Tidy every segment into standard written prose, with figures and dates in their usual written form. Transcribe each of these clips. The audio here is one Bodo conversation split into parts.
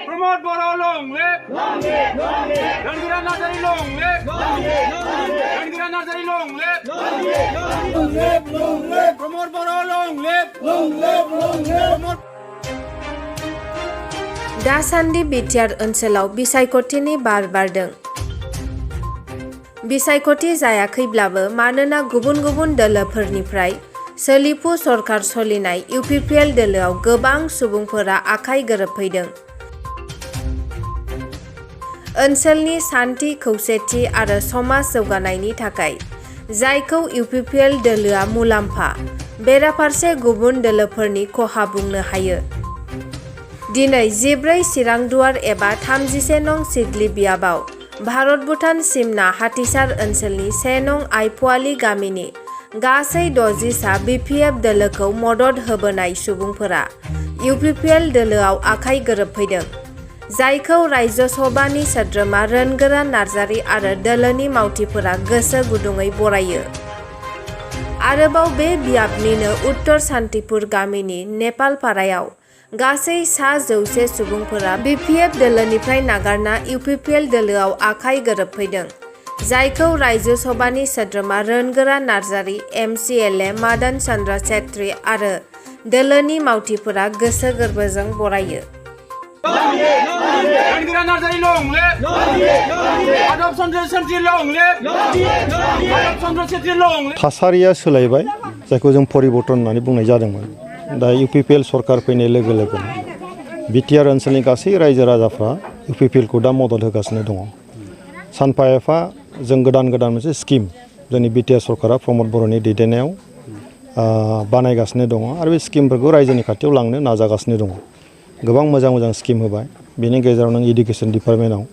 Promote Boro long live. Rangila Nazari long live. Rangila Nazari long live. Promote Boro long live. Promote दासान्दि बिटिआर ओनसोलाव बिसायख'थिनि बार बारदों। बिसायख'थि जायाखैब्लाबो मानोना गुबुन गुबुन दोलोफोरनिफ्राय सोलिफु सरकार सलिनाय इउपिपिएल दोलोआव गोबां सुबुंफोरा आखाइ गोरोबफैदों। ओनसोलनि सान्थि खौसेथि आरो समाज जौगानायनि थाखाय जायखौ इउपिपिएल दोलोआ मुलाम्फा बेराफारसे गुबुन दोलोफोरनि खहा बुंनो हायो। दिनै 14 चिरांदुवार एबा 31 नं सिडली बियाबाव भारत भुटान सिमना हाथिसार ओनसोलनि 1 नं आइपुवालि गामिनि गासै 60 सा बिपिएफ दोलोखौ मदद होबोनाय सुबुंफोरा इउपिपिएल दोलोआव आखाइ गोरोबफैदों, जायखौ रायजो सभानि सोद्रोमा रोनगोरा नार्जारी आरो दोलोनि मावथिफोरा गोसो गुदुङै बरायो। आरोबाव बे बियाबनिनो उत्तर सान्तिपुर गामिनि नेपालपारायाव गासै सा 100 सुबुंफोरा बिपिएफ दोलोनिफ्राय नागारना इउपिपिएल दोलोआव आखाइ गोरोबफैदों, जायखौ रायजो सभानि सोद्रोमा रोनगोरा नार्जारी, एमसिएलए मादन चन्द्र छेत्री आरो दोलोनि मावथिफोरा गोसो गोरबोजों बरायो। Rangila Nazari long live. Adolf Chandra Chetri long live. Adolf Chandra Chetri long live. थासारिया सोलायबाय, जायखौ जों परिबर्तन होननानै बुंनाय जादोंमोन। दा इउपिपिएल सरकार फैनाय लोगो लोगोनो बिटिआर ओनसोलनि गासै रायजो राजाफ्रा इउपिपिएलखौ दा मदद होगासिनो दङ। सानफा एफा जों गोदान गोदान मोनसे स्किम जोंनि बिटिआर सरकारा प्रमद बर'नि दैदेननायाव बानायगासिनो दङ आरो बे स्किमफोरखौ रायजोनि खाथियाव लांनो नाजागासिनो दङ। गोबां मोजां मोजां स्किम होबाय। बेनि गेजेराव नों इडुकेसन डिपार्टमेन्टआव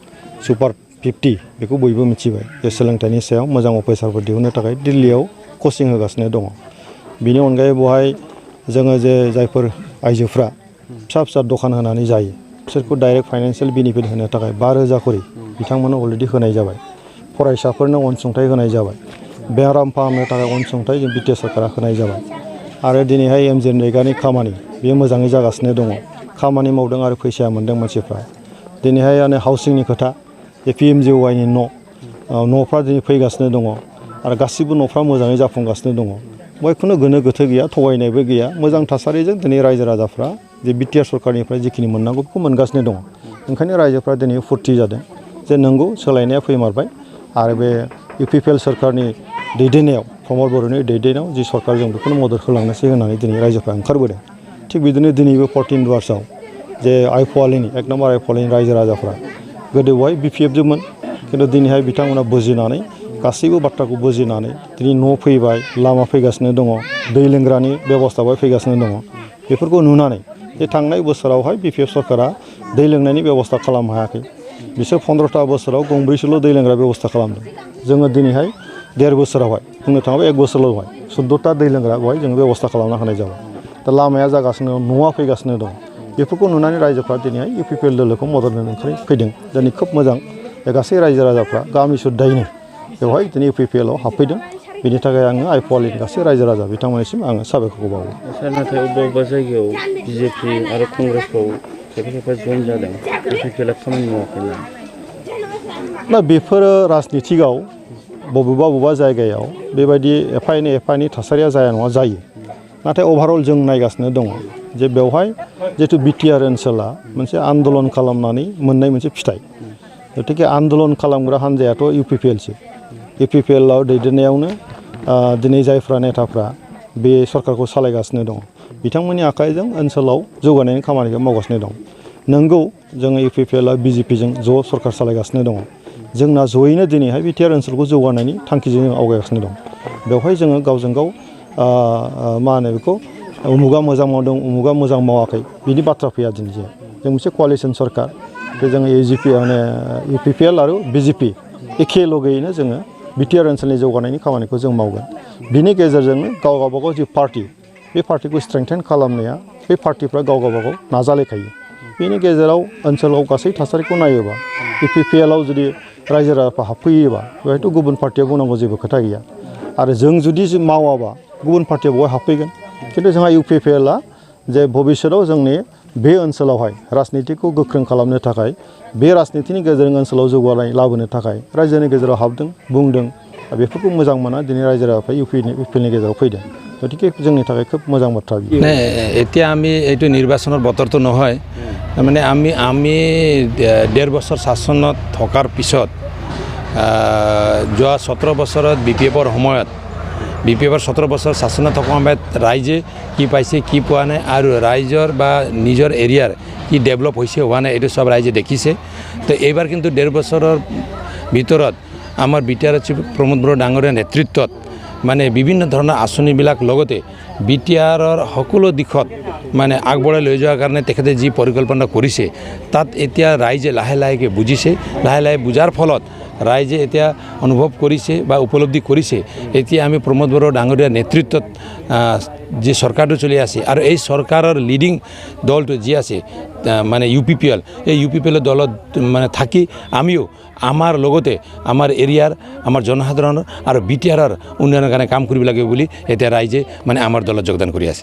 सुपार 50 बेखौ बयबो मिथिबाय जे सोलोंथाइनि सायाव मोजां अफिसारफोर दिहुननो थाखाय दिल्लीयाव कचिं होगासिनो दङ। बेनि अनगायै बेवहाय जोङो जे जायफोर आइजोफ्रा फिसा फिसा दखान होनानै जायो बिसोरखौ डाइरेक्ट फाइनान्सियेल बेनिफिट होनो थाखाय 5,000 करि बिथांमोननो अलरेडि होनाय जाबाय। फरायसाफोरनो अनसुंथाइ होनाय जाबाय। बेराम फाहामनो थाखाय अनसुंथाइ जों बिटिआर सरकारा होनाय जाबाय। आरो दिनैहाय एमजिएनरेगानि खामानि बेयो मोजाङै जागासिनो दङ। खामानि मावदों आरो फैसा मोनदों मानसिफ्रा। दिनैहाय हाउसिंनि खोथा जे पिएमजिवाइनि न'फ्रा दिनै फैगासिनो दङ आरो गासिबो न'फ्रा मोजाङै जाफुंगासिनो दङ। बेवहाय खुनु गोनो गोथो गैया, थगायनायबो गैया। मोजां थासारिजों दिनै रायजो राजाफ्रा जे बिटिआर सरकारनिफ्राय जिखिनि मोननांगौ बेखौ मोनगासिनो दङ। ओंखायनो रायजोफ्रा दिनै फुरथि जादों जे नंगौ सोलायनाया फैमारबाय आरो बे इउपिपिएल सरकारनि दैदेननायाव प्रमद बर'नि दैदेननायाव जि सरकार जों बेखौनो मदद होलांनोसै होननानै दिनै रायजोफ्रा ओंखारबोदों। थिग बिदिनो दिनैबो 14 दुवार्सआव जे आइपुवालिनि 1 नम्बर आइपुवालिनि रायजो राजाफ्रा गोदो बेवहाय बिपिएफजोंमोन, खिन्थु दिनैहाय बिथांमोना बुजिनानै गासैबो बाथ्राखौ बुजिनानै दिनै न' फैबाय, लामा फैगासिनो दङ, दै लोंग्रानि बेबस्थाबो फैगासिनो दङ। बेफोरखौ नुनानै जे थांनाय बोसोरावहाय बिपिएफ सरकारा दै लोंनायनि बेबस्था खालामनो हायाखै। बिसोर 15टा बोसोराव गंब्रैसोल' दै लोंग्रा बेबस्था खालामदों। जोङो दिनैहाय 1.5 बोसोरावहाय बुंनो थाङोबा 1 बोसोरल'हाय 14टा दै लोंग्रा बेवहाय जोङो बेबस्था खालामना होनाय जाबाय। दा लामाया जागासिनो दं, न'आ फैगासिनो दं। बेफोरखौ नुनानै रायजोफ्रा दिनैहाय इउपिपिएल दोलोखौ मदद होनो फैदों। दिनै खोब मोजां बे गासै रायजो राजाफ्रा गामि सुद्दायैनो बेवहाय दिनै इउपिपिएलआव हाबफैदों। बेनि थाखाय आङो आइपुवालिनि गासै रायजो राजा बिथांमोननिसिम आङो साबायखर बावो। सार, नाथाय अबेबा जायगायाव बिजेपि आरो कंग्रेसफ्राव खायफा जइन जादों, इउपिपिएलआ खामानि मावाखैना? दा बेफोरो राजनितिकआव बबेबा जायगायाव बेबायदि एफा एनै थासारिया जाया नङा जायो। नाथाय अभारअल जों नायगासिनो दङ जे बेवहाय जिहेतु बिटिआर ओनसोला मोनसे आन्दलन खालामनानै मोननाय मोनसे फिथाइ। गतिके आन्दलन खालामग्रा हान्जायाथ' इउपिपिएलसो। इउपिपिएलआव दैदेननायावनो दिनै जायफ्रा नेताफ्रा बे सरकारखौ सालायगासिनो दङ बिथांमोननि आखाइजों ओनसोलाव जौगानायनि खामानिखौ मावगासिनो दं। नंगौ जोङो इउपिपिएलआ बिजेपिजों ज' सरकार सालायगासिनो दङ। जोंना जयैनो दिनैहाय बिटिआर ओनसोलखौ जौगानायनि थांखिजों जों आवगायगासिनो दं। बेवहाय जोङो गावजों गाव मा होनो बेखौ उमुगा मोजां मावदों, उमुगा मोजां मावाखै बिदि बाथ्रा फैया। दिनै जों मोनसे क'लिसन सरकार, बे जोङो इउपिपिएल आरो बिजेपि एखे लगैयैनो जोङो बिटिआर ओनसोलनि जौगानायनि खामानिखौ जों मावगोन। बिनि गेजेरजोंनो गावबागाव जि पार्टि बे पार्टिखौ स्ट्रेंथेन खालामनाया बे पार्टिफ्रा गावगाव नाजालायखायो। बेनि गेजेराव ओनसोलाव गासै थासारिखौ नायोबा इउपिपिएलआव जुदि रायजो राजाफ्रा हाबफैयोबा बेवहायथ' गुबुन पार्टिया बुंनांगौ जेबो खोथा गैया। आरो जों जुदि मावाबा गुबुन पार्टिया बेवहाय हाबफैगोन। खिन्थु जोंहा इउपिपिएलआ जे भबिष्यतआव जोंनि बे ओनसोलावहाय राजनितिखौ गोख्रों खालामनो थाखाय बे राजनितिनि गेजेरजों ओनसोलाव जौगानाय लाबोनो थाखाय रायजोनि गेजेराव हाबदों बुंदों बेफोरखौ मोजां मोना दिनै रायजो राजाफ्रा इउपिपिएलनि गेजेराव फैदों गतिके जोंनि थाखाय खोब मोजां बाथ्रा নে এতিয়া আমি এইটো নিৰ্বাচনৰ বতৰটো নহয় মানে আমি 1.5 বছৰ শাসনত থকাৰ পিছত যোৱা 17 বছৰত বিপিএফৰ সময়ত বিপিএফৰ 17 বছৰ শাসনত থকা সময়ত ৰাইজে কি পাইছে কি পোৱা নাই আৰু ৰাইজৰ বা নিজৰ এৰিয়াৰ কি ডেভেলপ হৈছে হোৱা নাই এইটো সব ৰাইজে দেখিছে তো এইবাৰ কিন্তু 1.5 বছৰৰ ভিতৰত আমাৰ বিটিআৰ চিফ প্ৰমোদ বড়ো ডাঙৰীয়াৰ নেতৃত্বত মানে বিভিন্ন ধৰণৰ আঁচনিবিলাক লগতে বিটিআৰৰ সকলো দিশত মানে আগবঢ়াই লৈ যোৱাৰ কাৰণে তেখেতে যি পৰিকল্পনা কৰিছে তাত এতিয়া ৰাইজে লাহে লাহেকৈ বুজিছে লাহে লাহে বুজাৰ ফলত ৰাইজে এতিয়া অনুভৱ কৰিছে বা উপলব্ধি কৰিছে এতিয়া আমি প্ৰমোদ বড়ো ডাঙৰীয়াৰ নেতৃত্বত যে চৰকাৰটো চলি আছে আৰু এই চৰকাৰৰ লিডিং দলটো যি আছে মানে ইউপিপিএল এই ইউপিপিএলৰ দলত মানে থাকি আমিও আমাৰ লগতে আমাৰ এৰিয়াৰ আমাৰ জনসাধাৰণৰ আৰু বিটিআৰৰ উন্নয়নৰ কাৰণে কাম কৰিব লাগিব বুলি এতিয়া ৰাইজে মানে আমাৰ দলত যোগদান কৰি আছে।